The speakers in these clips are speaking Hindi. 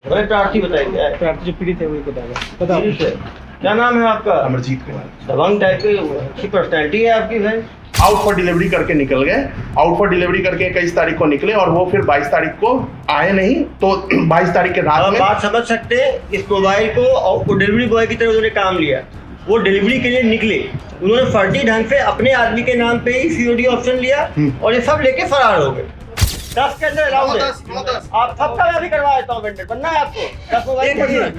भाई प्रार्थी बताइए क्या है? प्रार्थी जो पीड़ित है वही बताएगा। बताओ। ठीक है। क्या नाम है आपका? अमरजीत कुमार। दबंग टाइप की अच्छी पर्सनैलिटी है आपकी भाई। आउट फॉर डिलीवरी करके निकल गए। आउट फॉर डिलीवरी करके 21 तारीख को निकले और वो फिर 22 तारीख को आए नहीं, तो 22 तारीख के रात आप में बात समझ सकते हैं, इस मोबाइल को और डिलीवरी बॉय की तरह उन्होंने काम लिया। वो डिलीवरी के लिए निकले, उन्होंने फर्जी ढंग से अपने आदमी के नाम पे ही सीओडी ऑप्शन लिया और ये सब लेके फरार हो गए। 10 के अंदर अलाउड है। आप सबका मैं भी करवा देता हूँ वेंडर, बनना है आपको 10 मोबाइल अभी करवा देता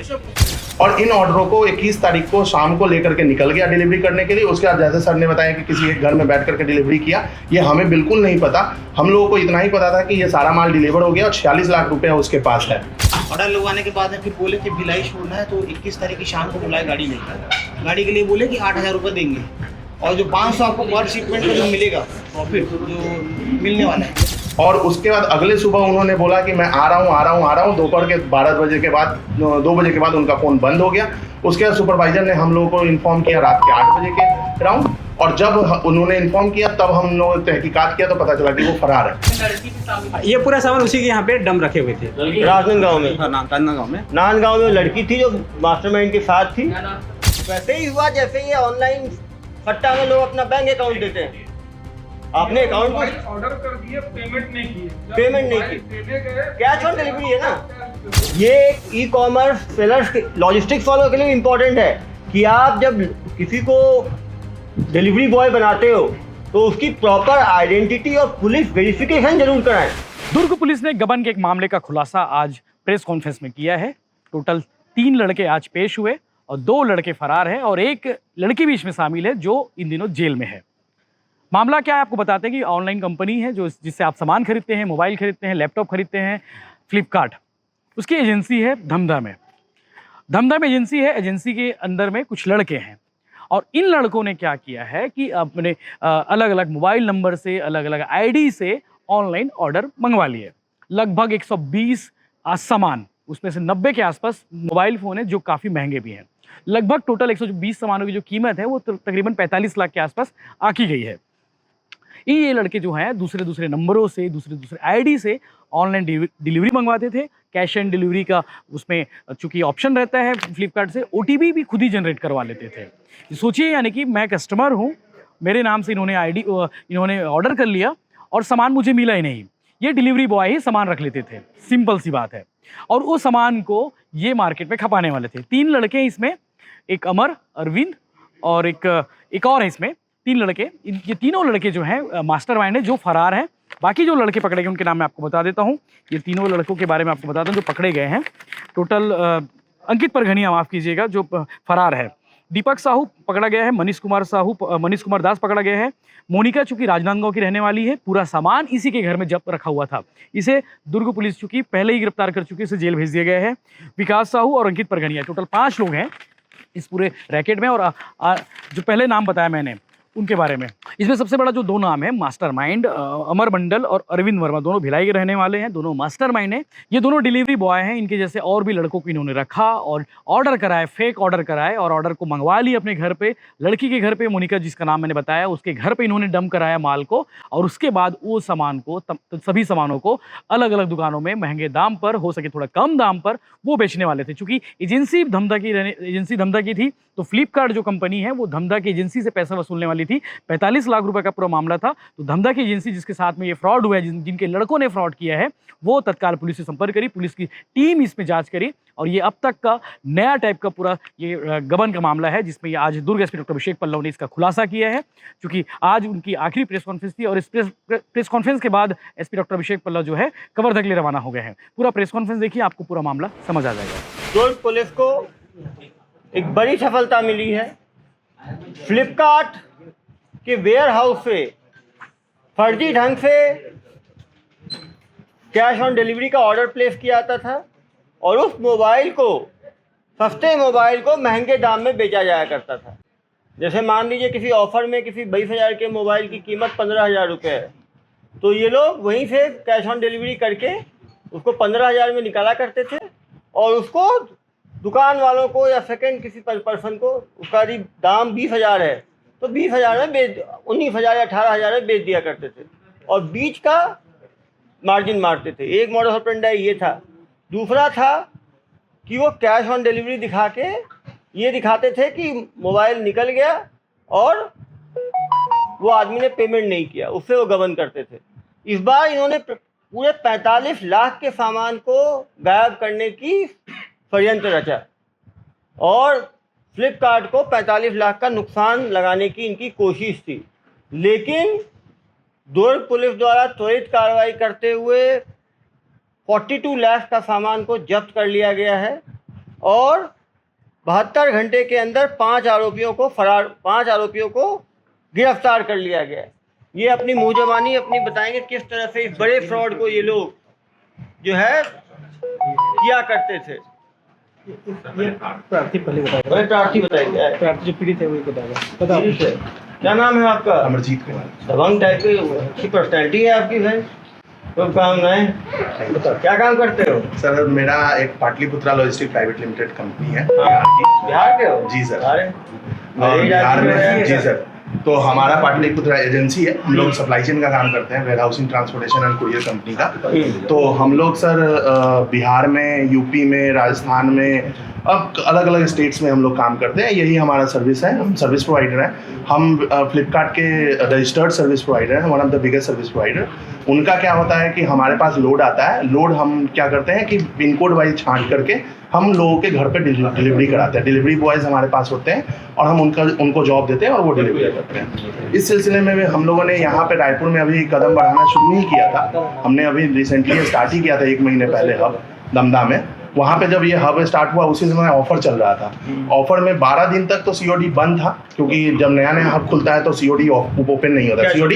हूँ। और इन ऑर्डरों को 21 तारीख को शाम को लेकर के निकल गया डिलीवरी करने के लिए। उसके बाद जैसे सर ने बताया कि किसी एक घर में बैठ करके डिलीवरी किया, ये हमें बिल्कुल नहीं पता। हम लोगों को इतना ही पता था कि ये सारा माल डिलीवर हो गया और 46 लाख रुपए उसके पास है। ऑर्डर लगवाने के बाद में फिर बोले कि भिलाई छोड़ना है, तो 21 तारीख की शाम को बुलाए गाड़ी लेकर। गाड़ी के लिए बोले कि 8,000 रुपये देंगे और जो 500 आपको पर शिपमेंट का जो मिलेगा प्रॉफिट जो मिलने वाला है। और उसके बाद अगले सुबह उन्होंने बोला कि मैं आ रहा हूँ। दोपहर के 12 बजे के बाद 2 बजे के बाद उनका फ़ोन बंद हो गया। उसके बाद सुपरवाइजर ने हम लोगों को इन्फॉर्म किया रात के 8 बजे के राउंड, और जब उन्होंने इन्फॉर्म किया तब हम लोगों ने तहकीकात किया तो पता चला कि वो फरार है। ये पूरा सामान उसी के यहाँ पे डम रखे हुए थे राजनांदगांव में। नांदगांव में। नांदगांव में लड़की थी जो मास्टरमाइंड के साथ थी। वैसे ही हुआ जैसे ये ऑनलाइन फट्टा में लोग अपना बैंक अकाउंट देते हैं। आपने अकाउंट को ऑर्डर कर दिए, पेमेंट नहीं की। कैश ऑन डिलीवरी है ना। ये ई कॉमर्स सेलर्स के लॉजिस्टिक्स वालों के लिए इम्पोर्टेंट है कि आप जब किसी को डिलीवरी बॉय बनाते हो तो उसकी प्रॉपर आइडेंटिटी और पुलिस वेरिफिकेशन जरूर कराएं। दुर्ग पुलिस ने गबन के एक मामले का खुलासा आज प्रेस कॉन्फ्रेंस में किया है। टोटल 3 लड़के आज पेश हुए और 2 लड़के फरार हैं और एक लड़की भी इसमें शामिल है जो इन दिनों जेल में है। मामला क्या है आपको बताते हैं कि ऑनलाइन कंपनी है जो जिससे आप सामान खरीदते हैं, मोबाइल खरीदते हैं, लैपटॉप खरीदते हैं, फ्लिपकार्ट, उसकी एजेंसी है धमधा में। धमधा में एजेंसी है, एजेंसी के अंदर में कुछ लड़के हैं और इन लड़कों ने क्या किया है कि अपने अलग अलग मोबाइल नंबर से, अलग अलग आईडी से ऑनलाइन ऑर्डर मंगवा लिए। लगभग 120 सामान, उसमें से 90 के आसपास मोबाइल फ़ोन है जो काफ़ी महंगे भी हैं। लगभग टोटल 120 सामानों की जो कीमत है वो तकरीबन 45 लाख के आसपास आकी गई है। ये लड़के जो हैं दूसरे नंबरों से, दूसरे आईडी से ऑनलाइन डिलीवरी मंगवाते थे। कैश एंड डिलीवरी का उसमें चूंकि ऑप्शन रहता है फ्लिपकार्ट से, ओटीपी भी खुद ही जनरेट करवा लेते थे। सोचिए यानी कि मैं कस्टमर हूँ, मेरे नाम से इन्होंने ऑर्डर कर लिया और सामान मुझे मिला ही नहीं। ये डिलीवरी बॉय ही सामान रख लेते थे, सिंपल सी बात है। और उस सामान को ये मार्केट में खपाने वाले थे। 3 लड़के इसमें, एक अमर, अरविंद और एक और है इसमें। 3 लड़के, ये तीनों लड़के जो हैं मास्टरमाइंड है जो फरार हैं। बाकी जो लड़के पकड़े गए उनके नाम मैं आपको बता देता हूँ। ये तीनों लड़कों के बारे में आपको बताता हूँ जो पकड़े गए हैं। टोटल अंकित परघनिया, माफ़ कीजिएगा, जो फरार है। दीपक साहू पकड़ा गया है, मनीष कुमार दास पकड़ा गया है। मोनिका चूंकि राजनांदगांव की रहने वाली है, पूरा सामान इसी के घर में जब्त रखा हुआ था। इसे दुर्ग पुलिस चूंकि पहले ही गिरफ्तार कर चुकी है, इसे जेल भेज दिया गया है। विकास साहू और अंकित परघनिया, टोटल 5 लोग हैं इस पूरे रैकेट में। और जो पहले नाम बताया मैंने उनके बारे में, इसमें सबसे बड़ा जो 2 नाम है मास्टरमाइंड, अमर मंडल और अरविंद वर्मा, दोनों भिलाई के रहने वाले हैं, दोनों मास्टरमाइंड हैं। ये दोनों डिलीवरी बॉय हैं। इनके जैसे और भी लड़कों को इन्होंने रखा और ऑर्डर कराए, फेक ऑर्डर कराए और ऑर्डर को मंगवा लिए अपने घर पे। लड़की के घर पे, मोनिका जिसका नाम मैंने बताया, उसके घर पे इन्होंने डंप कराया माल को और उसके बाद वो सामान को, सभी सामानों को अलग अलग दुकानों में महंगे दाम पर, हो सके थोड़ा कम दाम पर वो बेचने वाले थे। चूंकि एजेंसी धमधा की थी तो फ्लिपकार्ट जो कंपनी है वो धमधा की एजेंसी से पैसा वसूलने वाली थी। 45 लाख रुपए का पूरा मामला था। तो धमधा की एजेंसी जिसके साथ में ये फ्रॉड हुआ है, जिनके लड़कों ने फ्रॉड किया है, वो तत्काल पुलिस से संपर्क करी। पुलिस की टीम इसमें जांच करी और ये अब तक का नया टाइप का पूरा ये गबन का मामला है, जिसमें आज दुर्ग एसपी डॉक्टर अभिषेक पल्लव ने इसका खुलासा किया है। क्योंकि आज उनकी आखिरी प्रेस कॉन्फ्रेंस थी और इस प्रेस कॉन्फ्रेंस के बाद एसपी डॉक्टर अभिषेक पल्लव जो है कवर्धा के लिए रवाना हो गए हैं। पूरा प्रेस कॉन्फ्रेंस देखिए, आपको पूरा मामला समझ आ जाएगा। दुर्ग पुलिस को एक बड़ी सफलता मिली है। फ्लिपकार्ट के वेयर हाउस से फर्जी ढंग से कैश ऑन डिलीवरी का ऑर्डर प्लेस किया जाता था और उस मोबाइल को, सस्ते मोबाइल को महंगे दाम में बेचा जाया करता था। जैसे मान लीजिए किसी ऑफर में किसी 22,000 के मोबाइल की कीमत 15,000 रुपये है, तो ये लोग वहीं से कैश ऑन डिलीवरी करके उसको 15,000 में निकाला करते थे और उसको दुकान वालों को या सेकंड किसी पर्सन को उसका दाम 20,000 है तो 20,000 में 19,000 या 18,000 में बेच दिया करते थे। और बीच का मार्जिन मारते थे। एक मॉडस ऑपरेंडी ये था। दूसरा था कि वो कैश ऑन डिलीवरी दिखा के ये दिखाते थे कि मोबाइल निकल गया और वो आदमी ने पेमेंट नहीं किया, उससे वो गबन करते थे। इस बार इन्होंने पूरे 45 लाख के सामान को गायब करने की षड्यंत्र रचा और फ्लिपकार्ट को 45 लाख का नुकसान लगाने की इनकी कोशिश थी। लेकिन दुर्ग पुलिस द्वारा त्वरित कार्रवाई करते हुए 42 लाख का सामान को जब्त कर लिया गया है और 72 घंटे के अंदर 5 आरोपियों को गिरफ्तार कर लिया गया है। ये अपनी मुंहजबानी अपनी बताएंगे किस तरह से इस बड़े फ्रॉड को ये लोग जो है किया करते थे। ये प्रार्थी पहले बताएगा। बड़े प्रार्थी बताएंगे। प्रार्थी जो पीड़ित है वही बताएगा। बताओ क्या नाम है आपका? अमरजीत कुमार। दबंग टाइप की अच्छी पर्सनैलिटी है आपकी भाई। तो काम नहीं बताओ क्या काम करते हो? सर मेरा एक Pataliputra logistic private limited company है बिहार के हो? जी सर। अरे और बिहार में जी सर। तो हमारा पाटलिपुत्रा एजेंसी है, हम लोग सप्लाई चेन का काम करते हैं, warehousing transportation and courier company का। तो हम लोग सर बिहार में, यूपी में, राजस्थान में, अब अलग अलग स्टेट्स में हम लोग काम करते हैं। यही हमारा सर्विस है, हम सर्विस प्रोवाइडर हैं। हम फ्लिपकार्ट के रजिस्टर्ड सर्विस प्रोवाइडर हैं, one of the biggest service provider. उनका क्या होता है कि हमारे पास लोड आता है, लोड हम क्या करते हैं कि पिन कोड वाइज छांट करके हम लोगों के घर पे डिलीवरी कराते हैं। डिलीवरी बॉयज़ हमारे पास होते हैं और हम उनको जॉब देते हैं और वो डिलीवरी करते हैं। इस सिलसिले में हम लोगों ने यहाँ पे रायपुर में अभी कदम बढ़ाना शुरू नहीं किया था, हमने अभी रिसेंटली स्टार्ट ही किया था 1 महीने पहले हब दमदा में। वहाँ पे जब ये हब स्टार्ट हुआ उसी समय ऑफर चल रहा था। ऑफर में 12 दिन तक तो COD बंद था, क्योंकि जब नया नया हब खुलता है तो COD ओपन नहीं होता। COD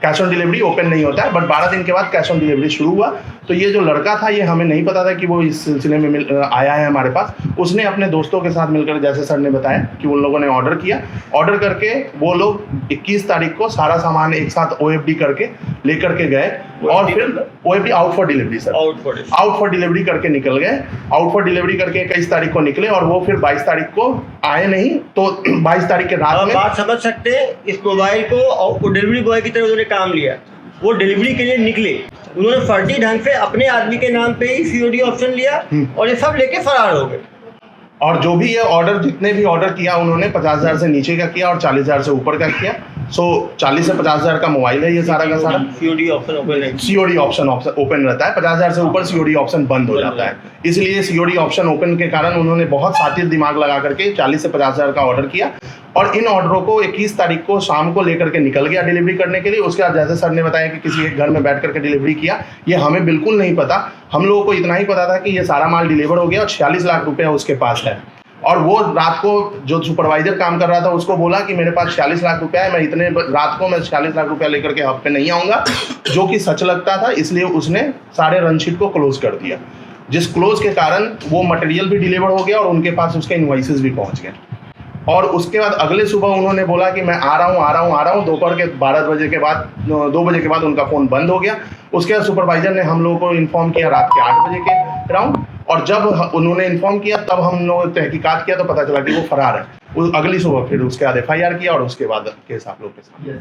cash on delivery open नहीं होता है, बट 12 दिन के बाद कैश ऑन डिलीवरी शुरू हुआ। तो ये जो लड़का था, ये हमें नहीं पता था कि वो इस सिलसिले में आया है हमारे पास। उसने अपने दोस्तों के साथ मिलकर, जैसे सर ने बताया कि उन लोगों ने ऑर्डर किया, ऑर्डर करके वो लोग 21 तारीख को सारा सामान एक साथ OFD करके लेकर के गए और फिर OFD out for delivery sir, out for delivery करके निकल गए। आउट फॉर डिलीवरी करके 21 तारीख को निकले और वो फिर 22 तारीख को आए नहीं। तो 22 तारीख के रात में बात समझ सकते हैं, इस मोबाइल को डिलीवरी बॉय की तरह उन्होंने काम लिया। वो डिलीवरी के लिए निकले, उन्होंने फर्जी ढंग से अपने आदमी के नाम पे ही COD ऑप्शन लिया और ये सब लेके फरार हो गए। और जो भी ये ऑर्डर, जितने भी ऑर्डर किया उन्होंने 50,000 से नीचे का किया और 40,000 से ऊपर का किया। सो 40 से 50,000 का मोबाइल है ये सारा का सारा। COD ऑप्शन ओपन है, COD ऑप्शन ओपन रहता है। 50,000 से ऊपर COD ऑप्शन बंद हो जाता है। इसलिए COD ऑप्शन ओपन के कारण उन्होंने बहुत सातिर दिमाग लगा करके 40 से 50,000 का ऑर्डर किया और इन ऑर्डरों को 21 तारीख को शाम को लेकर के निकल गया डिलीवरी करने के लिए। उसके बाद जैसे सर ने बताया कि किसी एक घर में बैठ करके डिलीवरी किया, ये हमें बिल्कुल नहीं पता। हम लोगों को इतना ही पता था कि ये सारा माल डिलीवर हो गया और 46 लाख रुपया उसके पास है। और वो रात को जो सुपरवाइजर काम कर रहा था उसको बोला कि मेरे पास 46 लाख रुपया है, मैं इतने रात को मैं 46 लाख रुपया लेकर के हब पे नहीं आऊँगा, जो कि सच लगता था। इसलिए उसने सारे रनशीट को क्लोज कर दिया, जिस क्लोज के कारण वो मटेरियल भी डिलीवर हो गया और उनके पास उसके इनवॉइसेस भी पहुँच गए। और उसके बाद अगले सुबह उन्होंने बोला कि मैं आ रहा हूँ। दोपहर के 12 बजे के बाद 2 बजे के बाद उनका फ़ोन बंद हो गया। उसके बाद सुपरवाइजर ने हम लोगों को इन्फॉर्म किया रात के 8 बजे के अराउंड, और जब उन्होंने इन्फॉर्म किया तब हम लोग तहकीकात किया तो पता चला कि वो फरार है। अगली सुबह फिर उसके बाद FIR किया और उसके बाद केस आप लोग के सामने।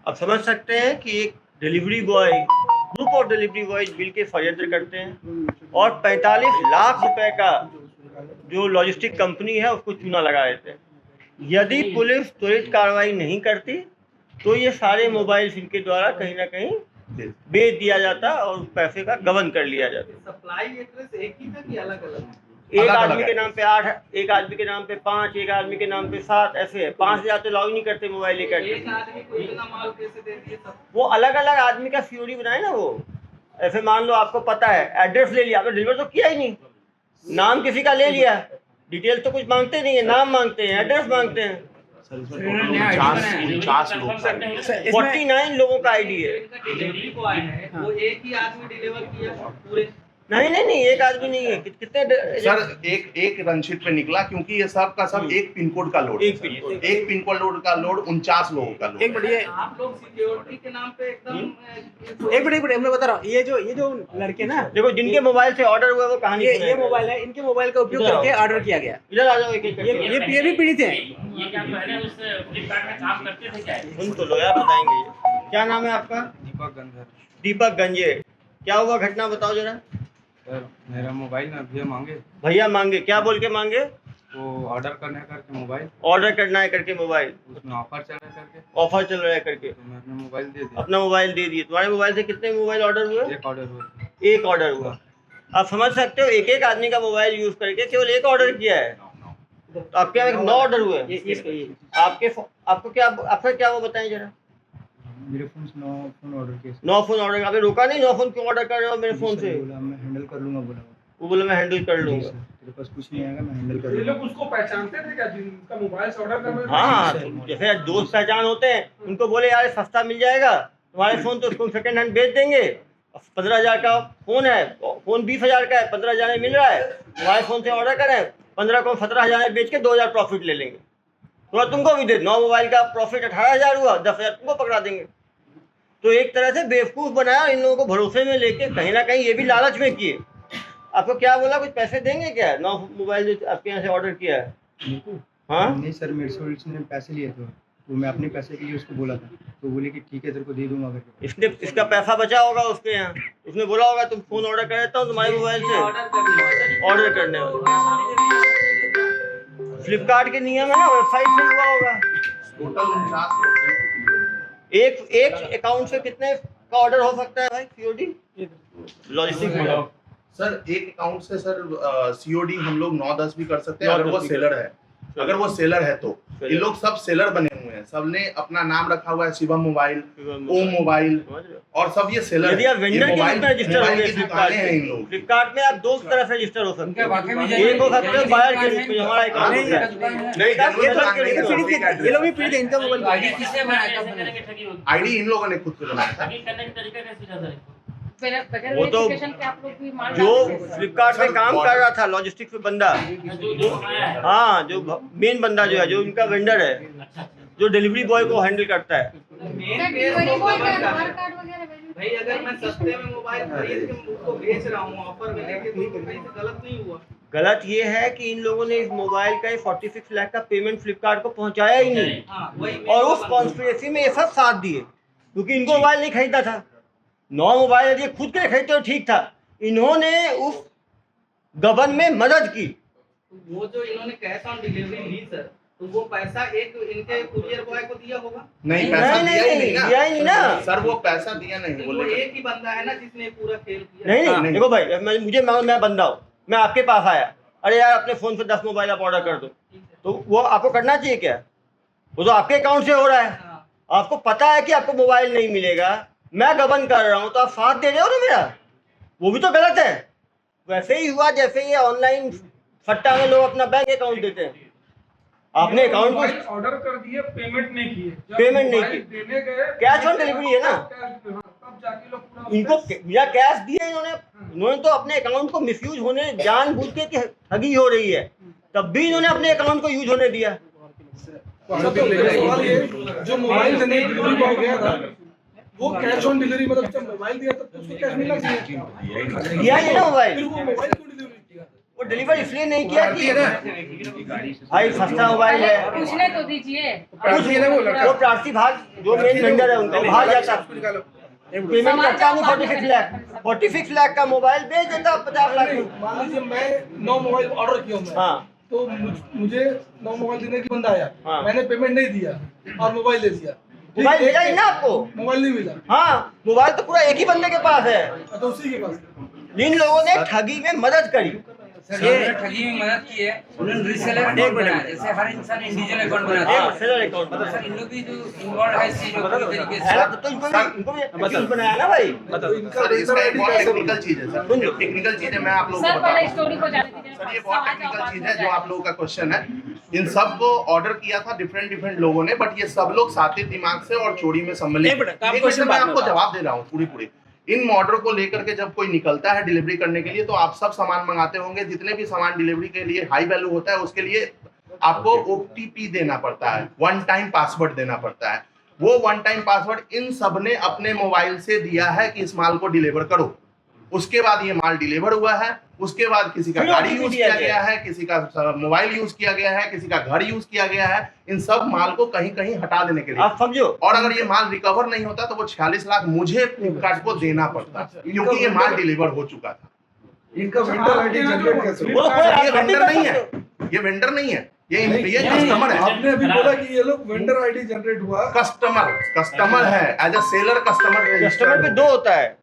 अब समझ सकते हैं कि एक delivery boy, group of delivery boys मिल के षड्यंत्र करते हैं और 45 लाख रुपए का जो लॉजिस्टिक कंपनी है उसको चूना लगा देते हैं। यदि पुलिस त्वरित कार्रवाई नहीं करती तो ये सारे मोबाइल इनके द्वारा कहीं ना कहीं बेच दिया जाता और पैसे का गबन कर लिया जाता। सप्लाई एड्रेस एक ही था कि अलग अलग? एक आदमी के नाम पे 8, एक आदमी के नाम पे 5, एक आदमी के नाम पे 7, ऐसे है। 5,000 तो अलाउ नहीं करते मोबाइल लेकर। एक आदमी को इतना माल कैसे दे दिए सब? वो अलग अलग आदमी का COD बनाए ना। वो ऐसे मान लो आपको पता है, एड्रेस ले लिया, आपने डिलीवर तो किया ही नहीं, नाम किसी का ले लिया, डिटेल्स तो कुछ मांगते नहीं है, नाम मांगते हैं, एड्रेस मांगते हैं। 49 लोग 49 लोगों का ID है। डिलीवरी को आए हैं वो एक ही आदमी डिलीवर किया पूरे? नहीं, एक आदमी नहीं है। कितने सर एक रनशीट पे निकला, क्योंकि ये सब का सब एक पिन कोड का लोड, एक पिन कोड लोड का लोड 49 लोगों का लोड। एक बढ़िया, आप लोग सिक्योरिटी के नाम पे एकदम एक बढ़िया मैं बता रहा हूँ, ये जो लड़के ना, देखो जिनके मोबाइल से ऑर्डर हुआ वो कहानी ये मोबाइल है, इनके मोबाइल का उपयोग करके ऑर्डर किया गया। इधर आ जाओ, एक ये भी पीड़ित है। ये क्या पहले उस फ्लिपकार्ट में काम करते थे क्या? सुन तो लो यार, बताएंगे। क्या नाम है आपका? दीपक गंधर। दीपक गंजे, क्या हुआ घटना बताओ जरा। सर मेरा मोबाइल ना भैया मांगे, भैया मांगे, क्या बोल के मांगे? वो ऑर्डर करने करके मोबाइल, ऑर्डर करना है करके मोबाइल, उसमें ऑफर चल रहा करके, ऑफर चल रहा है करके, तो मैं अपना मोबाइल दे दिया। अपना मोबाइल दे दिए। तुम्हारे मोबाइल से कितने मोबाइल ऑर्डर हुए? एक ऑर्डर हुआ। एक ऑर्डर हुआ। आप समझ सकते हो, एक एक आदमी का मोबाइल यूज करके केवल एक ऑर्डर किया है, तो आपके यहाँ 9 ऑर्डर हुए। आपको क्या, आपका क्या वो बताएं जरा। मेरे फोन से 9 फोन ऑर्डर किए। 9 फोन ऑर्डर, आपने रोका नहीं? 9 फोन क्यों ऑर्डर कर रहे हो मेरे फोन से? बोला मैं हैंडल कर लूंगा, बोला वो बोला मैं हैंडल कर लूंगा। तेरे पास कुछ नहीं आएगा, मैं हैंडल कर ये लूंगा। लोग उसको पहचानते थे क्या जिनका मोबाइल से ऑर्डर कर रहे थे? हाँ, तो जैसे दोस्त पहचान होते हैं, उनको बोले यार सस्ता मिल जाएगा तुम्हारे फोन, तो उसको सेकंड हैंड बेच देंगे। 15,000 का फोन है, फोन 20,000 का है, 15,000 में मिल रहा है, तुम्हारे फोन से ऑर्डर करें, 15 को 17,000 में बेच के 2,000 प्रॉफिट ले लेंगे। तो तुमको भी दे 9 मोबाइल का प्रॉफिट 18,000 हुआ, 10,000 तुमको पकड़ा देंगे। तो एक तरह से बेवकूफ़ बनाया, इन लोगों को भरोसे में लेके कहीं ना कहीं ये भी लालच में किए। आपको क्या बोला, कुछ पैसे देंगे क्या? 9 मोबाइल जो आपके यहाँ से ऑर्डर किया है। हाँ नहीं सर, मेरे से उसने पैसे लिए थे, तो मैं अपने पैसे के लिए उसको बोला था, तो बोले कि ठीक है तेरे को दे दूंगा करके। इसने इसका पैसा बचा होगा उसके यहाँ, उसने बोला होगा तुम फोन ऑर्डर कर देता हूँ तुम्हारे मोबाइल से, ऑर्डर करने वाले। फ्लिपकार्ट के नियम है ना, वेबसाइट से हुआ होगा। एक अकाउंट से कितने का ऑर्डर हो सकता है भाई सीओडी? लॉजिस्टिक में सर एक अकाउंट से सर सीओडी हम लोग 9-10 भी कर सकते हैं अगर वो सेलर है। अगर वो सेलर है तो ये लोग सब सेलर बने हुए हैं, सबने अपना नाम रखा हुआ है, शिवम मोबाइल, ओम मोबाइल, और सब ये सेलर। यदि आप वेंडर के रूप में रजिस्टर हो गए दुकानें हैं इन लोग। फ्लिपकार्ट में, आप 2 तरह से रजिस्टर हो सकते हैं। एक हो सकते हैं बायर के रूप में, हमारा अकाउंट है। ये लोग भी पीड़ित हैं, इनका मोबाइल आईडी इन लोगों ने खुद से बनाया था। वो तो जो फ्लिपकार्ट में काम कर रहा था लॉजिस्टिक्स में बंदा, हाँ, जो मेन बंदा जो है, जो उनका वेंडर है, जो डिलीवरी बॉय को हैंडल करता है। भाई अगर मैं सस्ते में मोबाइल खरीद के उसको बेच रहा हूँ ऑफर में लेके, तो कहीं से गलत नहीं हुआ। गलत ये है कि इन लोगों ने इस मोबाइल का 46 लाख का पेमेंट फ्लिपकार्ट को पहुंचाया ही नहीं, हाँ, वही और उस कॉन्स्पिरेसी में ये सब साथ दिए, क्योंकि इनको मोबाइल नहीं खरीदा था। 9 मोबाइल यदि खुद के खरीदते तो ठीक था, इन्होंने उस गबन में मदद की। वो जो इन्होंने कैश ऑन डिलीवरी ली सर, तो वो पैसा एक इनके कुरियर बॉय को दिया होगा? नहीं, पैसा दिया ही नहीं ना सर, वो पैसा दिया नहीं। वो बोले एक ही बंदा है ना जिसने पूरा खेल किया। नहीं, देखो भाई, मैं बंदा हूँ, मैं आपके पास आया, अरे यार अपने फ़ोन से 10 मोबाइल आप ऑर्डर कर दो, तो वो आपको करना चाहिए क्या? वो तो आपके अकाउंट से हो रहा है, आपको पता है कि आपको मोबाइल नहीं मिलेगा, मैं गबन कर रहा हूँ, तो आप साथ दे रहे हो ना मेरा, वो भी तो गलत है। वैसे ही हुआ जैसे ये ऑनलाइन सट्टा में लोग अपना बैंक अकाउंट देते हैं। आपने अकाउंट को ऑर्डर कर दिए, पेमेंट नहीं किए, पेमेंट नहीं की, देने गए, कैश ऑन डिलीवरी है ना, तब जाके लोग पूरा इनको बिना कैश दिए इन्होंने तो अपने अकाउंट को मिसयूज होने, जानबूझ के कि ठगी हो रही है, तब भी इन्होंने अपने अकाउंट को यूज होने दिया। जो मोबाइल देने डिलीवरी बॉय गया था, वो कैश ऑन डिलीवरी, मतलब जब मोबाइल दिया तब उसको कैश मिलना चाहिए, दिया ही ना मोबाइल, फिर वो मोबाइल क्यों डिलीवरी किया? वो डिलीवर इसलिए नहीं किया कि भाई सस्ता मोबाइल है, पूछने तो दीजिए। वो प्रार्थी भाग जो मेन वेंडर है उनका भाग जाता, पेमेंट करता नहीं 46 लाख का मोबाइल बेच देता 50 लाख में। मान लीजिए मैं 9 मोबाइल ऑर्डर किया हूँ, हाँ, तो मुझे 9 मोबाइल देने की बंदा आया, हाँ। मैंने पेमेंट नहीं दिया और मोबाइल दे दिया, मोबाइल मिला ही ना आपको? मोबाइल नहीं मिला, हाँ, मोबाइल तो पूरा एक ही बंदे के पास है। तो उसी के पास। इन लोगों ने ठगी में मदद करी। ये ठगी में मदद की है, उन्होंने रीसेलर अकाउंट बनाया, जैसे हर इंसान इंडिविजुअल अकाउंट बनाता है, सेलर अकाउंट मतलब सर इन लोग भी जो इन्वॉल्व है इस चीज में पूरी तरीके से। तो इनको भी account बनाया ना भाई। सर इसका एक बहुत टेक्निकल चीज है सर, टेक्निकल चीज है, मैं आप लोगों को सर बता पहले रहा हूँ स्टोरी को जाने दीजिए। सर। ये बहुत टेक्निकल चीज है जो आप लोगों का क्वेश्चन है। इन सब को ऑर्डर किया था डिफरेंट लोगों ने, बट ये सब लोग साथी दिमाग से और चोरी में सम्मिलित। एक मिनट मैं आपको जवाब दे रहा हूँ पूरी। इन ऑर्डर को लेकर के जब कोई निकलता है डिलीवरी करने के लिए, तो आप सब सामान मंगाते होंगे, जितने भी सामान डिलीवरी के लिए हाई वैल्यू होता है उसके लिए आपको OTP देना पड़ता है, 1 टाइम पासवर्ड देना पड़ता है। वो 1 टाइम पासवर्ड इन सब ने अपने मोबाइल से दिया है कि इस माल को डिलीवर करो। उसके बाद ये माल डिलीवर हुआ है, उसके बाद किसी का फिर गाड़ी OTP यूज दिया किया गया। गया है, किसी का मोबाइल यूज किया गया है, किसी का घर यूज किया गया है। इन सब माल को कहीं कहीं हटा देने के लिए, आप समझो, और अगर ये माल रिकवर नहीं होता तो वो 46 लाख मुझे फ्लिपकार्ट को देना पड़ता, क्योंकि ये माल डिलीवर हो चुका था। इनका वेंडर आईडी जनरेट कैसे वो हुआ? कोई ये आप वेंडर भी नहीं कर है, सकते हो। ये वेंडर नहीं है, ये कस्टमर है। आपने अभी बोला कि ये लोग वेंडर आईडी जनरेट हुआ। कस्टमर है, as a seller customer customer पे 2 होता है।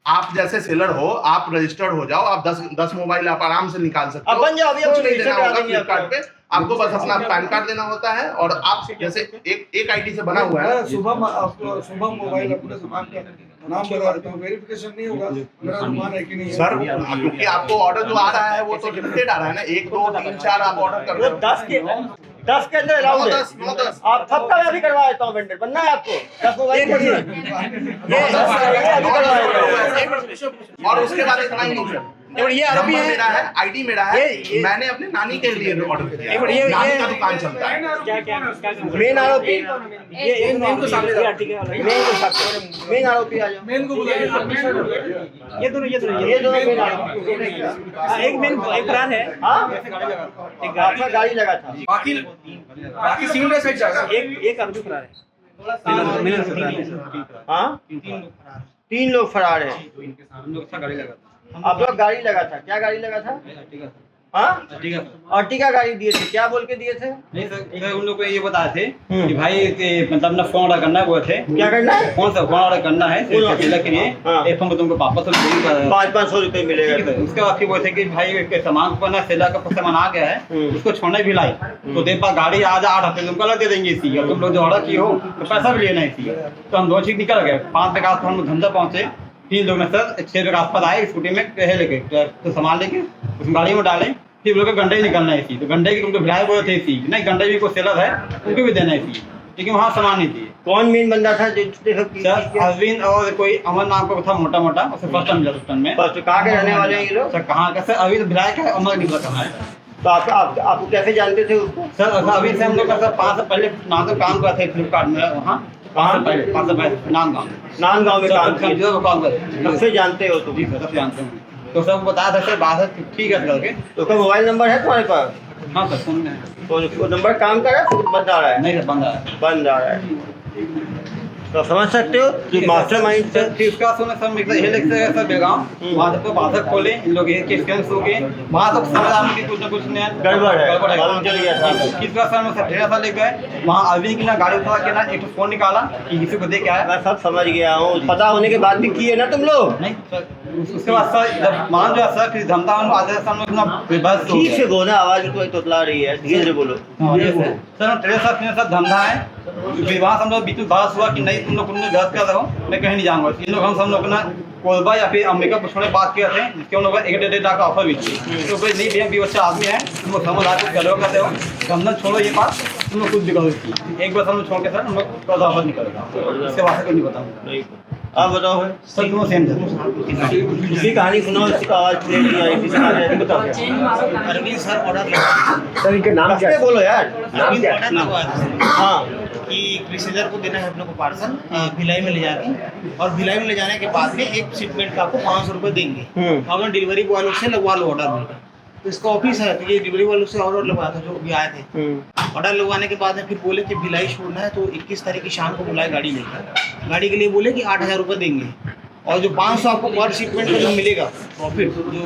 आप जैसे सेलर हो, आप रजिस्टर्ड हो जाओ, आप 10 मोबाइल आप आराम से निकाल सकते अब हो। बन जाओ, अभी कुछ हम नहीं रजिस्टर देना करा होगा देंगे फ्लिपकार्ट आपको। पे, आपको बस अपना पैन कार्ड देना होता है, और आप जैसे एक आईडी से बना हुआ है। शुभम मोबाइल अपने दुकान का नाम बता देता हूँ, वेरिफिकेशन नहीं होगा मेरा दुकान है कि नहीं है। सर, क्योंकि आपको ऑर्डर जो आ रहा है वो तो लिमिटेड आ रहा है ना, 1 2 3 4 आप ऑर्डर कर रहे वो हो। 10 के अंदर अलाउड है। 9 10 आप सबका मैं अभी करवा देता हूँ वेंडर, बनना है आपको 10 मोबाइल ये अभी करवा देता हूँ। और उसके बाद इतना ही नहीं सर, ये आरोपी नंबर है, मेरा है, आईडी मेरा है, मैंने अपने नानी के लिए ऑर्डर किया है। नानी का दुकान चलता है। मेन आरोपी ये मेन को सामने मेन आरोपी आ जाओ। मेन को बुलाइए। ये दोनों ये दोनों मेन आरोपी। एक मेन एक फरार है। हाँ, आपका गाड़ी लगा था। बाकी सिंगल साइड जाएगा। एक आरोपी फरार है। हाँ, 3 लोग फरार हैं। आप लोग गाड़ी लगा था, क्या गाड़ी लगा था? हाँ, अर्टिगा गाड़ी दिए थे, क्या बोल के दिए थे? नहीं सर, उन लोग को ये बताए थे कि भाई मतलब ना फोन ऑर्डर करना है, वो थे क्या करना है? फोन ऑर्डर करना है सेलर के लिए। हाँ। एक फोन को तुमको वापस 500 रुपए मिलेगा। उसके बाद फिर वो थे कि भाई के सामान को ना सेलर का सामान आ गया है, उसको छोड़ने भी लाई तो देख पा गाड़ी आज 8 हफ्ते तुमको अलग दे देंगे इसी, और तुम लोग जो ऑर्डर किए हो तो पैसा भी लेना इसी। तो हम 2 चीज निकल गए। 5 बजे के आसपास हम धंधा पहुंचे, 3 लोग ने सर 6 बजे के आसपास आए स्कूटी में लेके तो सामान लेके उस गाड़ी में डाले। फिर लोग गंडे ही निकलना है इसी, तो गंडे की तुमको भिलाई बोले थे इसी नहीं, गंडे भी कोई सेलर है उनको भी देना है इसी, लेकिन वहाँ सामान नहीं दिए। कौन मेन बंदा था जिसने सब सर अरविंद और कोई अमर नाम का था, मोटा मोटा, उसे फर्स्ट टाइम मिला उस टाइम में। बस कहाँ के रहने वाले हैं ये लोग? सर कहाँ का? सर अरविंद भिलाई का है, अमर निकला कहाँ है? तो आपको कैसे जानते थे उसको? सर अभी से हम लोग का सर 5 साल पहले नाम तो काम करते थे फ्लिपकार्ट में, वहाँ 5 साल पहले नाम गाँव में काम किया, काम करते कब से जानते हो तुम? जी सर, सब जानते हैं। तो सब बताया था सर, बात है ठीक है करके। तो उसका मोबाइल नंबर है तुम्हारे पास? हाँ सर, फोन में है। तो वो नंबर काम कर रहा है, बंद आ रहा है? नहीं सर, बंद आ रहा है। बंद आ रहा है। तो समझ सकते हो कि मास्टरमाइंड सर फिर उसका सुना सर मेरे ये लिखते हैं सर बेलगांव, वहाँ से बाधक खोले इन लोग ये स्कैम्स हो गए, वहाँ तक समझ आ कि कुछ ना कुछ नया गड़बड़ है, गड़बड़ मालूम चल गया था। किसका सर में सब ढेर सा ले गए, वहाँ अरविंद की ना गाड़ी उठा के ना एक फोन निकाला कि किसी को दे के आया। मैं सब समझ गया हूँ, पता होने के बाद भी किए ना तुम लोग? नहीं सर, उसके बाद सर जब मान जो है सर फिर धमता आधे सर हम लोग ना बस ठीक से बोलना, आवाज तो तोतला रही है, धीरे धीरे बोलो। सर ट्रेन सर फिर सर धंधा है, फिर वहाँ से हम लोग बीच में बहस हुआ कि नहीं तुम लोग गलत कर रहे हो, मैं कहीं नहीं जाऊँगा। इन लोग हम सब लोग ना कोलबा या फिर अमेरिका पूछने बात किए थे, जिसके हम लोग 1.5 लाख का ऑफर भी किए। तो कोई नहीं भैया भी अच्छा आदमी है, तुम लोग समझ आके कर करते हो, धंधा छोड़ो ये बात, तुम लोग खुद भी करो इसकी। एक बार हम लोग छोड़ के सर हम लोग थोड़ा ऑफर निकलेगा, इसके बाद कुछ नहीं बताऊँ। आप बताओ सर तुम सेम दूसरी कहानी सुनाओ, इसकी आवाज क्लियर नहीं आई, किसी कहानी आई बताओ। अरविंद सर ऑर्डर लगा, सर इनके नाम क्या? बोलो यार। अरविंद ऑर्डर लगवाया था हाँ, कि रिसेलर को देना है अपने को पार्सल भिलाई में ले जाके, और भिलाई में ले जाने के बाद में एक शिपमेंट का आपको 500 रुपये देंगे। अगर डिलीवरी बॉय लोग से लगवा लो ऑर्डर में, तो इसका ऑफिस है, तो ये डिलीवरी वालों से ऑर्डर लगवाया था जो भी आए थे। ऑर्डर लगवाने के बाद में फिर बोले कि भिलाई छोड़ना है, तो 21 तारीख की शाम को बुलाए गाड़ी लेकर। गाड़ी के लिए बोले कि 8,000 रुपये देंगे, और जो 500 आपको पर शिपमेंट का जो मिलेगा प्रॉफिट जो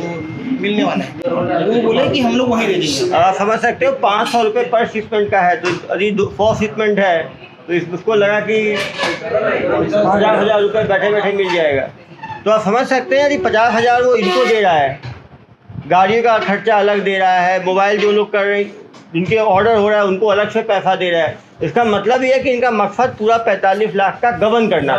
मिलने वाला है, वो बोले कि हम लोग वहीं दे देंगे। आप समझ सकते हो 500 रुपये पर शिपमेंट का है, तो यदि 100 शिपमेंट है तो उसको लगा कि 50,000 रुपये बैठे बैठे मिल जाएगा। तो आप समझ सकते हैं यदि 50,000 वो इनको दे रहा है, गाड़ियों का खर्चा अलग दे रहा है, मोबाइल जो लोग कर रहे हैं जिनके ऑर्डर हो रहा है उनको अलग से पैसा दे रहा है, इसका मतलब ये है कि इनका मकसद पूरा 45 लाख का गबन करना,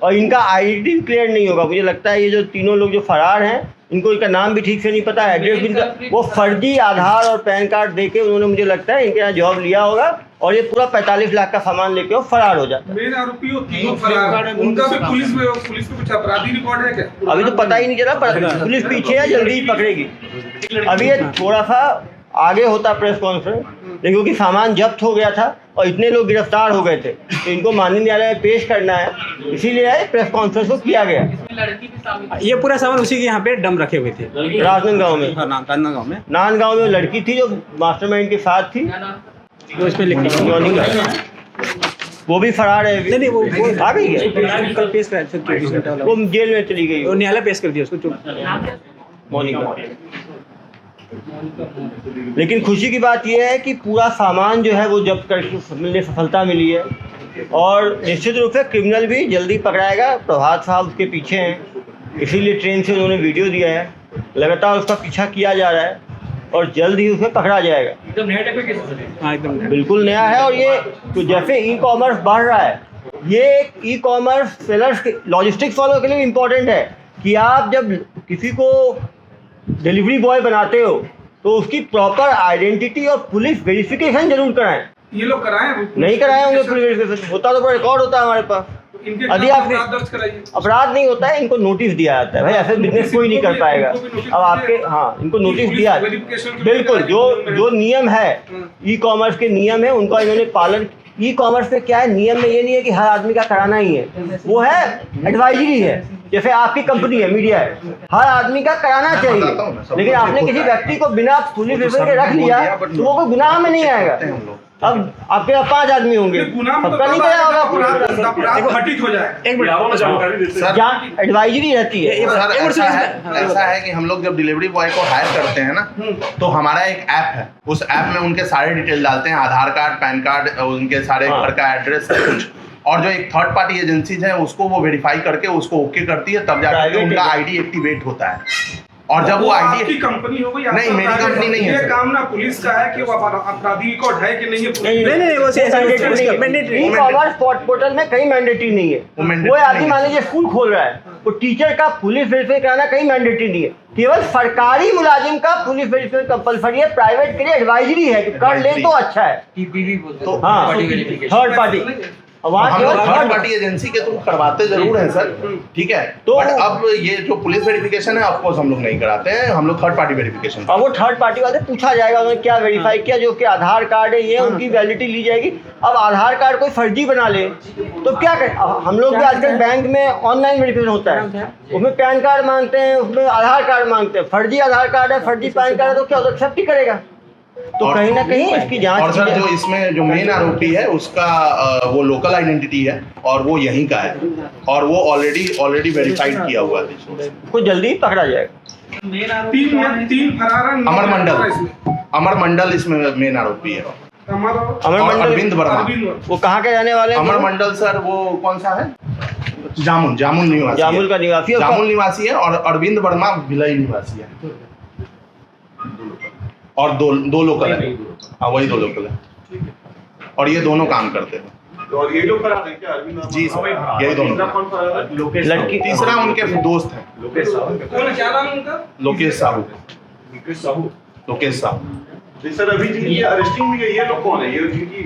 और इनका आइडेंटिटी क्लियर नहीं होगा। मुझे लगता है ये जो तीनों लोग जो फरार हैं, इनको इनका नाम भी ठीक से नहीं पता है, एड्रेस भी इनका, वो फर्जी आधार और पैन कार्ड देके उन्होंने, मुझे लगता है इनके यहाँ जॉब लिया होगा, और ये पूरा 45 लाख का सामान लेके वो फरार हो जाता है। मेन आरोपी वो तीनों फरार हैं, उनका भी पुलिस पे कुछ अपराधी रिकॉर्ड है क्या? अभी तो पता ही नहीं चला, पर पुलिस पीछे है, जल्दी ही पकड़ेगी। अभी ये थोड़ा सा आगे होता प्रेस कॉन्फ्रेंस, लेकिन क्योंकि सामान जब्त हो गया था और इतने लोग गिरफ्तार हो गए थे तो इनको माननीय न्यायालय में पेश करना है, इसीलिए प्रेस कॉन्फ्रेंस को किया गया। ये पूरा सामान उसी के यहाँ पे डम रखे हुए थे राजनांदगांव में, नांदगांव में। नांदगांव में लड़की थी जो मास्टरमाइंड के साथ थी, वो इसमें लिख वो भी फरार है अभी। नहीं वो आ गई है, कल पेश कराया 24 घंटा वाला। वो जेल में चली गई वो न्यायालय पेश कर दिया उसको मोनिका। लेकिन खुशी की बात यह है कि पूरा सामान जो है वो जब्त करके मिलने सफलता मिली है और निश्चित रूप से क्रिमिनल भी जल्दी पकड़ाएगा। प्रभात साहब उसके पीछे हैं, इसीलिए ट्रेन से उन्होंने वीडियो दिया है, लगातार उसका पीछा किया जा रहा है और जल्द ही उसे पकड़ा जाएगा। एकदम नया एप्लीकेशन। हाँ एकदम बिल्कुल नया है। और ये तो जैसे ई कॉमर्स बढ़ रहा है, ये एक ई कॉमर्स सेलर्स के लॉजिस्टिक्स वालों के लिए इम्पोर्टेंट है कि आप जब किसी को डिलीवरी बॉय बनाते हो तो उसकी प्रॉपर आइडेंटिटी और पुलिस वेरिफिकेशन जरूर कराएं। ये लोग कराएं? नहीं कराए होंगे पुलिस वेरिफिकेशन, होता तो रिकॉर्ड होता है हमारे पास। इनके यदि खिलाफ आपने अपराध दर्ज कराइए। अपराध नहीं होता है, इनको नोटिस दिया जाता है, भाई ऐसे बिजनेस कोई नहीं कर पाएगा। अब आपके हाँ इनको नोटिस दिया, बिल्कुल जो नियम है ई कॉमर्स के नियम है उनका इन्होंने पालन। ई कॉमर्स में क्या है, नियम में ये नहीं है कि हर आदमी का कराना ही है, वो है एडवाइजरी है। जैसे आपकी कंपनी है, मीडिया है, हर आदमी का कराना चाहिए, लेकिन आपने किसी व्यक्ति को बिना पुलिस वेरिफिकेशन के रख लिया तो वो कोई गुनाह में नहीं आएगा। अब आपके 5 आदमी होंगे, सबका नहीं कराया होगा, घटित हो जाए। एक मिनट जहाँ एडवाइजरी रहती है। सर ऐसा है कि हम लोग जब डिलीवरी बॉय को हायर करते हैं ना तो हमारा एक ऐप है, उस ऐप में उनके सारे डिटेल डालते हैं, आधार कार्ड, पैन कार्ड, उनके सारे घर का एड्रेस सब कुछ, और जो एक थर्ड पार्टी एजेंसीज है उसको वो वेरीफाई करके उसको ओके करती है, तब जाकर उनका आईडी एक्टिवेट होता है। और जब वो आईडी आपकी कंपनी हो गई, नहीं मेरी कंपनी नहीं है, ये काम ना पुलिस का है कि वो आपराधिक रिकॉर्ड है कि नहीं है। नहीं वो मैंडेटरी ई कॉमर्स पोर्टल में कहीं मैंडेटरी नहीं है। वो आदमी मान लीजिए स्कूल खोल रहा है, वो टीचर का पुलिस वेरिफिकेशन कराना कहीं मैंडेटरी नहीं है, केवल सरकारी मुलाजिम का पुलिस वेरिफिकेशन कंपलसरी है। प्राइवेट के लिए एडवाइजरी है कि कर ले तो अच्छा है। तो हाँ थर्ड पार्टी हम लोग थर्ड पार्टी एजेंसी के थ्रू करवाते जरूर हैं सर, ठीक है, तो अब ये जो पुलिस वेरिफिकेशन है ऑफ कोर्स हम लोग नहीं कराते हैं, हम लोग थर्ड पार्टी वेरिफिकेशन। और वो थर्ड पार्टी वाले पूछा जाएगा उन्होंने क्या वेरीफाई किया, जो कि आधार कार्ड है ये उनकी वैलिडिटी ली जाएगी। अब आधार कार्ड कोई फर्जी बना ले तो क्या करें। हम लोग भी आजकल बैंक में ऑनलाइन वेरिफिकेशन होता है, उसमें पैन कार्ड मांगते हैं, उसमें आधार कार्ड मांगते हैं, फर्जी आधार कार्ड है, फर्जी पैन कार्ड है, तो क्या एक्सेप्ट ही करेगा। तो कहीं ना कहीं इसकी जांच। और सर जो इसमें जो मेन आरोपी है उसका वो लोकल आइडेंटिटी है और वो यहीं का है और वो ऑलरेडी वेरीफाइड किया हुआ है, उसको जल्दी पकड़ा जाएगा। तीन फरार हैं। अमर मंडल इसमें मेन आरोपी है। अमर मंडल, अरविंद वर्मा, वो कहाँ के रहने वाले हैं? अमर मंडल सर वो कौन सा है, जामुन निवासी, जामुन का निवासी, जामुन निवासी है, और अरविंद वर्मा भिलाई निवासी है, और दो लोकल है। हाँ वही 2 लोकल है और ये दोनों काम करते हैं। और ये लोग फरार हैं क्या? जी सर यही दोनों। लड़की तीसरा उनके दोस्त है कौन है, क्या नाम उनका? लोकेश साहू। सर अभी जिनकी अरेस्टिंग हुई है ये लोग कौन है?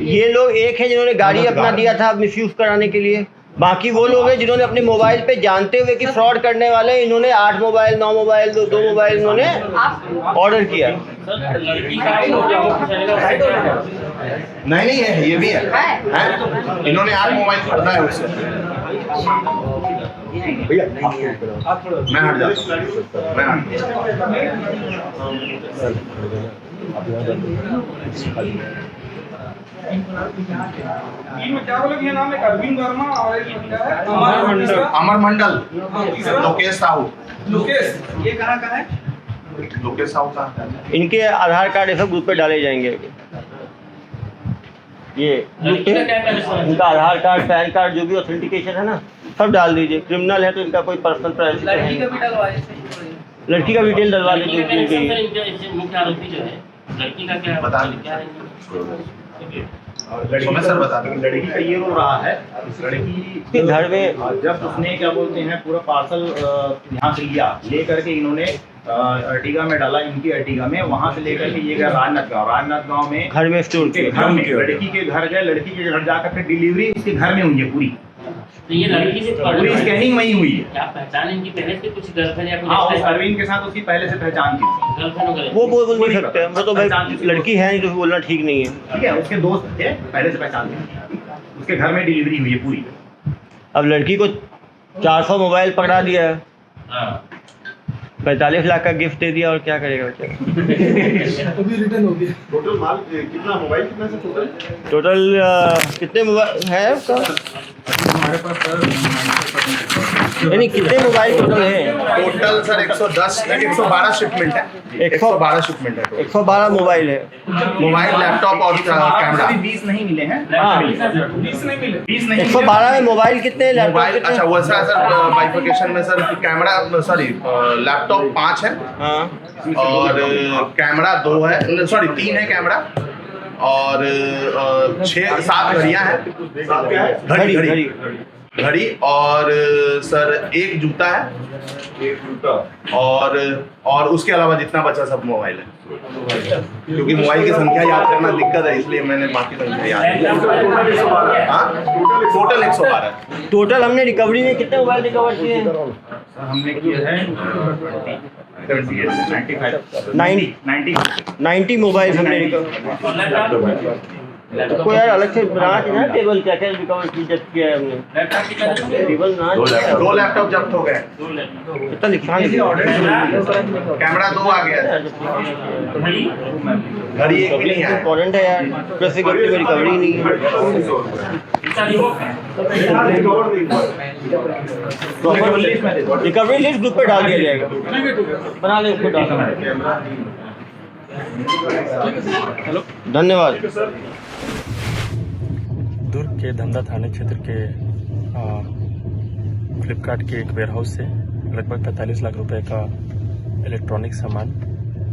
ये लोग एक है जिन्होंने गाड़ी अपना दिया था मिसयूज कराने के लिए, बाकी वो लोग हैं जिन्होंने अपने मोबाइल पे जानते हुए कि फ्रॉड करने वाले इन्होंने 8 मोबाइल 9 मोबाइल 2 मोबाइल इन्होंने ऑर्डर किया। नहीं है, ये भी है, इन्होंने 8 मोबाइल खरीदा है उससे। भैया मैं हट जाता हूँ, मैं क्या बोले कि ये नाम है अरविंद वर्मा और एक क्या है अमर मंडल, लोकेश साहू। लोकेश, ये कहाँ का है? लोकेश साहू का इनके आधार कार्ड ये सब ग्रुप पे डाले जाएंगे। ये ग्रुप पे इनका आधार कार्ड, पैन कार्ड, जो भी ऑथेंटिकेशन है ना सब डाल दीजिए। क्रिमिनल है तो इनका कोई पर्सनल प्राइवेसी है, लड़की का भी डिटेल डलवा दीजिए। मुख्य आरोपी जो है लड़की का क्या बता सर बता दें। लड़की का ये रोल रहा है, लड़की के घर में जब उसने क्या बोलते हैं पूरा पार्सल यहाँ से ले करके इन्होंने अर्टिगा में डाला, इनकी अर्टिगा में, वहाँ से लेकर के ये गया राजनांदगांव में घर में स्टोर के घर में लड़की के घर गए, लड़की के घर जाकर के डिलीवरी उसके घर में हुई है पूरी। तो ये लड़की से पूरी स्कैनिंग वही हुई है। आप पहचान इनकी पहले से कुछ गर्लफ्रेंड या कुछ हाँ, उस ऐसा अरविंद के साथ उसकी पहले से पहचान थी। गर्लफ्रेंड वगैरह? वो बोल नहीं सकते, वो तो भाई लड़की है नहीं तो बोलना ठीक नहीं है। ठीक है, उसके दोस्त थे, पहले से पहचान थी। उसके घर में डिलीवरी हुई है पूरी। अब लड़की को 400 मोबाइल पकड़ा दिया है, 45 लाख का गिफ्ट दे दिया, और क्या करेगा बच्चा। अभी रिटर्न हो गया। टोटल माल कितना मोबाइल कितना से टोटल? टोटल कितने मोबाइल है उसका? हमारे पास सर यानी कितने मोबाइल टोटल है? टोटल सर 112 शिपमेंट है। 112 शिपमेंट है। 112 मोबाइल है। मोबाइल, लैपटॉप और कैमरा। 20 नहीं मिले हैं। 20 नहीं मिले। 20 नहीं 112 में मोबाइल कितने, लैपटॉप मोबाइल, कितने? अच्छा वैसा है सर बाइफिकेशन में सर, कैमरा सॉरी लैपटॉप 5 है हाँ, और कैमरा 2 है, सॉरी 3 है कैमरा, और 6-7 घड़ियां हैं। घड़ी घड़ी और सर 1 जूता है, और उसके अलावा जितना बचा सब मोबाइल है, क्योंकि मोबाइल की संख्या याद करना दिक्कत है, इसलिए मैंने बाकी संख्या याद की। हाँ, टोटल 112। टोटल हमने रिकवरी में कितने मोबाइल रिकवर किए हैं? सर हमने किया है 90 मोबाइल हमने रिकवर। तो यार अलग से ब्रांच है ना, टेबल क्या क्या रिकवर की जब्त किया है हमने? टेबल ना 2 लैपटॉप जब्त हो गए। कितना नुकसान है? कैमरा 2 आ गया है, घड़ी 1 भी नहीं है। इम्पोर्टेंट है यार, प्रेस सिक्योरिटी में रिकवरी नहीं है। रिकवरी लिस्ट ग्रुप पे डाल दिया जाएगा, बना ले उसको, डाल। धन्यवाद। दुर्ग के धंधा थाने क्षेत्र के फ्लिपकार्ट के एक वेयरहाउस से लगभग 45 लाख रुपए का इलेक्ट्रॉनिक सामान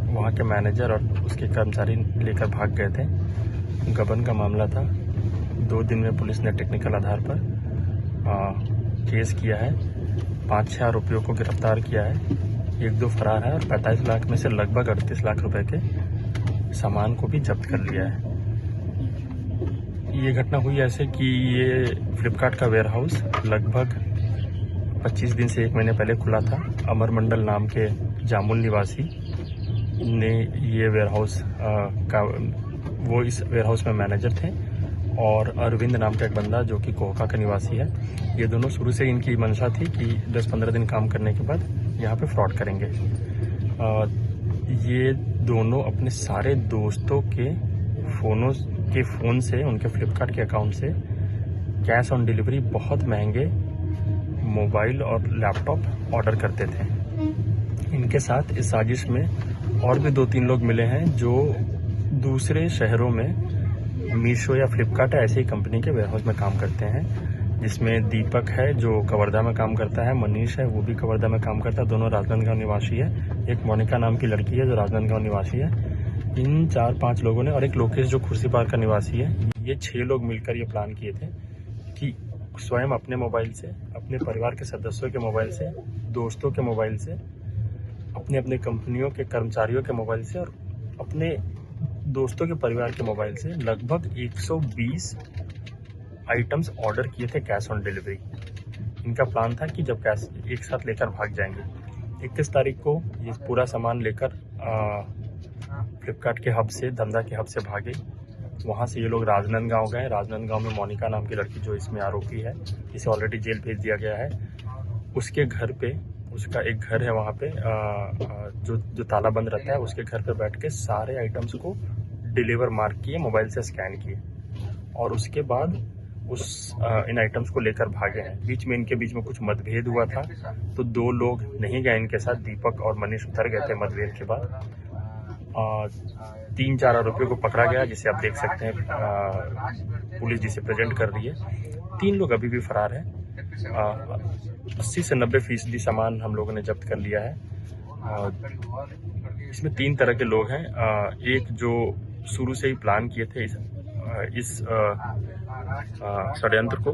वहां के मैनेजर और उसके कर्मचारी लेकर भाग गए थे। गबन का मामला था। 2 दिन में पुलिस ने टेक्निकल आधार पर केस किया है। 5-6 आरोपियों को गिरफ्तार किया है, 1-2 फरार है और 45 लाख में से लगभग 38 लाख रुपए के सामान को भी जब्त कर लिया है। ये घटना हुई ऐसे कि ये फ्लिपकार्ट का वेयरहाउस लगभग 25 दिन से 1 महीने पहले खुला था। अमर मंडल नाम के जामुल निवासी ने ये वेयरहाउस वो इस वेयरहाउस में मैनेजर थे, और अरविंद नाम का एक बंदा जो कि कोहका का निवासी है। ये दोनों शुरू से इनकी मंशा थी कि 10-15 दिन काम करने के बाद यहाँ पे फ्रॉड करेंगे। ये दोनों अपने सारे दोस्तों के फ़ोन से, उनके फ्लिपकार्ट के अकाउंट से कैश ऑन डिलीवरी बहुत महंगे मोबाइल और लैपटॉप ऑर्डर करते थे। इनके साथ इस साजिश में और भी 2-3 लोग मिले हैं जो दूसरे शहरों में मीशो या फ्लिपकार्ट ऐसे ही कंपनी के वेयरहाउस में काम करते हैं, जिसमें दीपक है जो कवर्धा में काम करता है, मनीष है वो भी कवर्धा में काम करता है, दोनों राजनांदगांव निवासी है। एक मोनिका नाम की लड़की है जो राजनांदगांव निवासी है। इन 4-5 लोगों ने, और एक लोकेश जो खुर्सीपार का निवासी है, ये 6 लोग मिलकर ये प्लान किए थे कि स्वयं अपने मोबाइल से, अपने परिवार के सदस्यों के मोबाइल से, दोस्तों के मोबाइल से, अपने अपने कंपनियों के कर्मचारियों के मोबाइल से और अपने दोस्तों के परिवार के मोबाइल से लगभग 120 आइटम्स ऑर्डर किए थे कैश ऑन डिलीवरी। इनका प्लान था कि जब कैश एक साथ लेकर भाग जाएंगे। 31 तारीख को ये पूरा सामान लेकर फ्लिपकार्ट के हब से, धंधा के हब से भागे। वहाँ से ये लोग राजनांदगांव गए। राजनांदगांव में मोनिका नाम की लड़की जो इसमें आरोपी है, इसे ऑलरेडी जेल भेज दिया गया है। उसके घर पे, उसका एक घर है वहाँ पे जो ताला बंद रहता है, उसके घर पे बैठ के सारे आइटम्स को डिलीवर मार्क किए, मोबाइल से स्कैन किए, और उसके बाद इन आइटम्स को लेकर भागे हैं। इनके बीच में कुछ मतभेद हुआ था, तो 2 लोग नहीं गए इनके साथ, दीपक और मनीष उतर गए थे मतभेद के बाद। 3-4 आरोपियों को पकड़ा गया, जिसे आप देख सकते हैं, पुलिस जिसे प्रेजेंट कर रही है। 3 लोग अभी भी फरार हैं। 80 से 90% सामान हम लोगों ने जब्त कर लिया है। इसमें 3 तरह के लोग हैं। एक जो शुरू से ही प्लान किए थे इस षड्यंत्र को,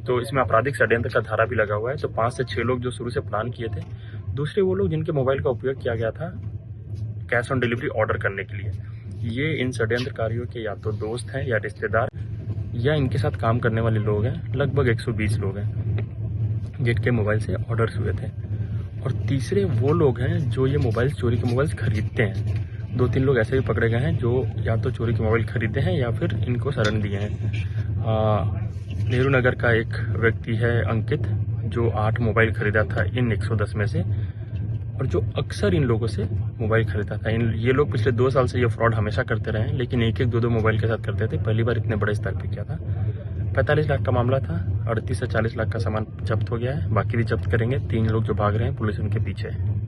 तो इसमें आपराधिक षड्यंत्र का धारा भी लगा हुआ है। तो 5 से 6 लोग जो शुरू से प्लान किए थे। दूसरे वो लोग जिनके मोबाइल का उपयोग किया गया था कैश ऑन डिलीवरी ऑर्डर करने के लिए। ये इन षड्यंत्रकारियों के या तो दोस्त हैं या रिश्तेदार। या इनके साथ काम करने वाले लोग हैं, लगभग 120 लोग हैं जिनके मोबाइल से ऑर्डर्स हुए थे। और तीसरे वो लोग हैं जो ये मोबाइल चोरी के मोबाइल खरीदते हैं। 2-3 लोग ऐसे भी पकड़े गए हैं जो या तो चोरी के मोबाइल खरीदे हैं या फिर इनको शरण दिए हैं। नेहरू नगर का एक व्यक्ति है अंकित, जो 8 मोबाइल खरीदा था इन 110 में से, और जो अक्सर इन लोगों से मोबाइल खरीदा था। ये लोग पिछले 2 साल से ये फ्रॉड हमेशा करते रहे हैं, लेकिन 1-1, 2-2 मोबाइल के साथ करते थे। पहली बार इतने बड़े स्तर पे किया था। 45 लाख का मामला था, 38 से 40 लाख का सामान जब्त हो गया है। बाकी भी जब्त करेंगे। 3 लोग जो भाग रहे हैं, पुलिस उनके पीछे है।